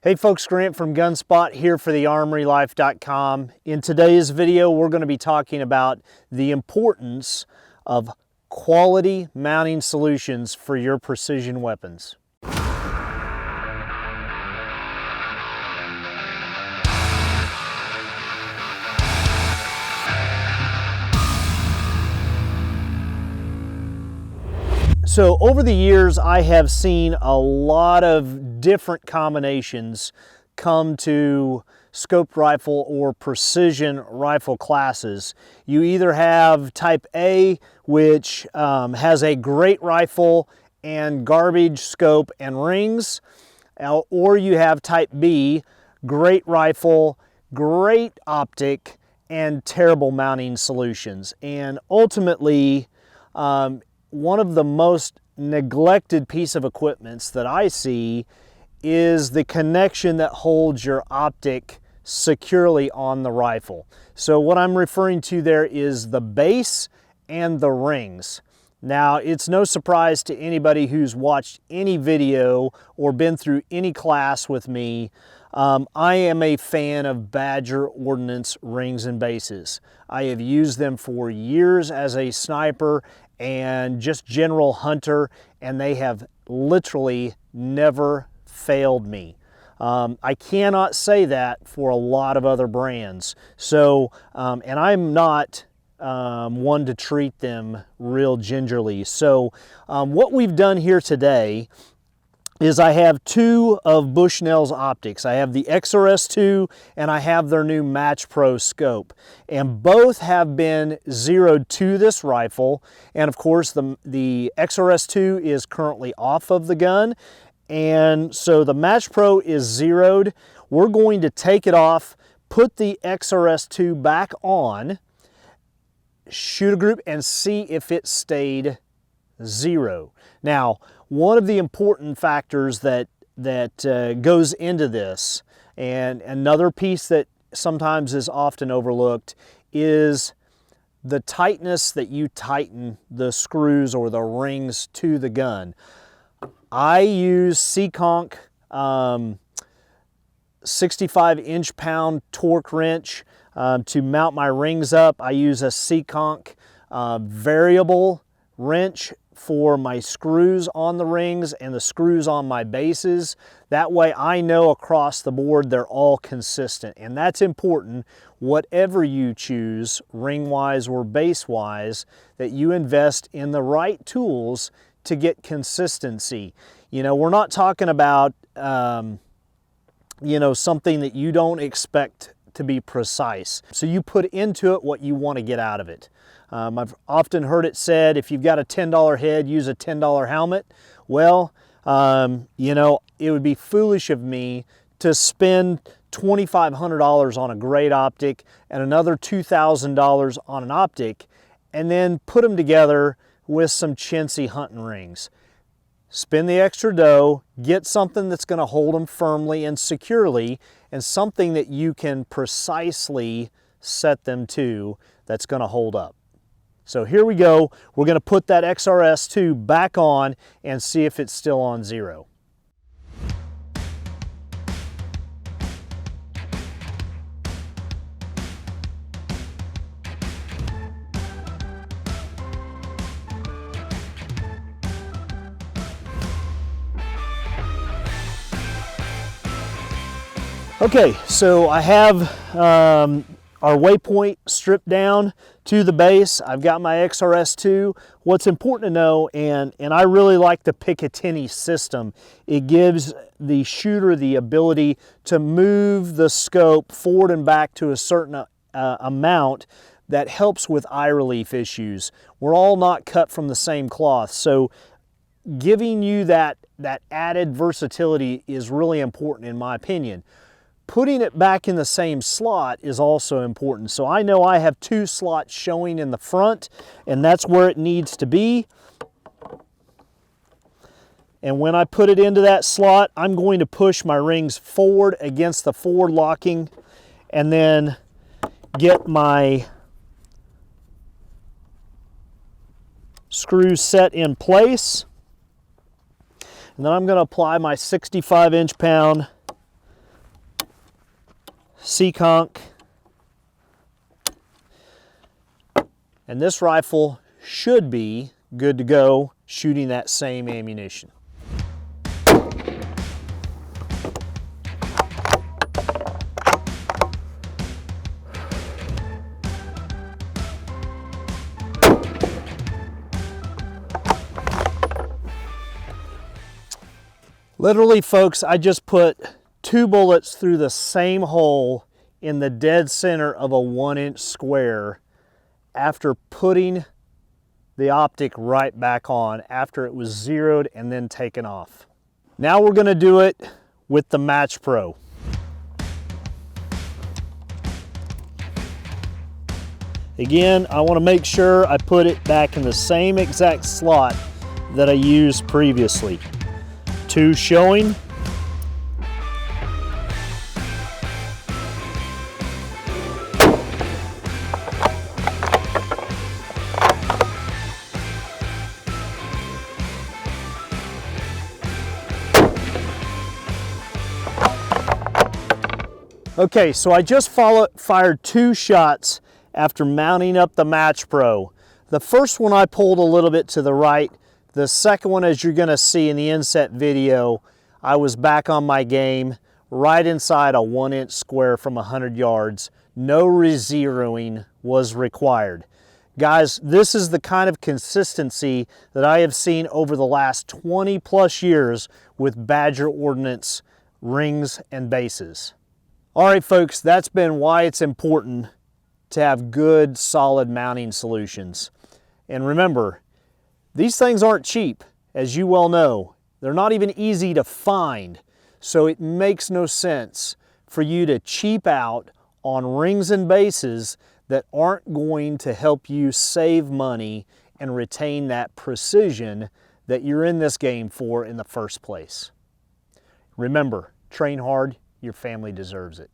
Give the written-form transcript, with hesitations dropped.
Hey folks, Grant from Gunspot here for the ArmoryLife.com. In today's video, we're going to be talking about the importance of quality mounting solutions for your precision weapons. So over the years, I have seen a lot of different combinations come to scoped rifle or precision rifle classes. You either have Type A, which has a great rifle and garbage scope and rings, or you have Type B, great rifle, great optic, and terrible mounting solutions. And ultimately, one of the most neglected piece of equipment that I see is the connection that holds your optic securely on the rifle. So what I'm referring to there is the base and the rings. Now, it's no surprise to anybody who's watched any video or been through any class with me. I am a fan of Badger Ordnance rings and bases. I have used them for years as a sniper and just general hunter, and they have literally never failed me. I cannot say that for a lot of other brands. So, and I'm not one to treat them real gingerly. So what we've done here today is I have two of Bushnell's optics. I have the XRS2 and I have their new Match Pro scope. And both have been zeroed to this rifle. And of course the XRS2 is currently off of the gun. And so the Match Pro is zeroed. We're going to take it off, put the XRS2 back on, shoot a group and see if it stayed zero. Now, one of the important factors that goes into this, and another piece that sometimes is often overlooked, is the tightness that you tighten the screws or the rings to the gun. I use Seekonk 65 inch-pound torque wrench to mount my rings up. I use a Seekonk variable wrench for my screws on the rings and the screws on my bases. That way I know across the board they're all consistent, and that's important whatever you choose, ring-wise or base-wise, that you invest in the right tools to get consistency. You know, we're not talking about you know, something that you don't expect to be precise. So you put into it what you want to get out of it. I've often heard it said, if you've got a $10 head, use a $10 helmet. Well, you know, it would be foolish of me to spend $2,500 on a great optic and another $2,000 on an optic and then put them together with some chintzy hunting rings. Spend the extra dough, get something that's going to hold them firmly and securely, and something that you can precisely set them to that's going to hold up. So here we go. We're going to put that XRS2 back on and see if it's still on zero. Okay, so I have our waypoint stripped down to the base. I've got my XRS2. What's important to know, and I really like the Picatinny system, it gives the shooter the ability to move the scope forward and back to a certain amount that helps with eye relief issues. We're all not cut from the same cloth, so giving you that added versatility is really important in my opinion. Putting it back in the same slot is also important. So I know I have two slots showing in the front, and that's where it needs to be. And when I put it into that slot, I'm going to push my rings forward against the forward locking and then get my screws set in place. And then I'm going to apply my 65 inch-pound Seekonk. And this rifle should be good to go shooting that same ammunition. Literally, folks, I just put 2 bullets through the same hole in the dead center of a 1-inch square after putting the optic right back on after it was zeroed and then taken off. Now we're going to do it with the Match Pro. Again, I want to make sure I put it back in the same exact slot that I used previously. 2 showing. Okay, so I just fired 2 shots after mounting up the Match Pro. The first one I pulled a little bit to the right. The second one, as you're gonna see in the inset video, I was back on my game, right inside a 1-inch square from 100 yards. No re-zeroing was required. Guys, this is the kind of consistency that I have seen over the last 20 plus years with Badger Ordnance rings and bases. All right, folks, that's been why it's important to have good, solid mounting solutions. And remember, these things aren't cheap, as you well know. They're not even easy to find, so it makes no sense for you to cheap out on rings and bases that aren't going to help you save money and retain that precision that you're in this game for in the first place. Remember, train hard. Your family deserves it.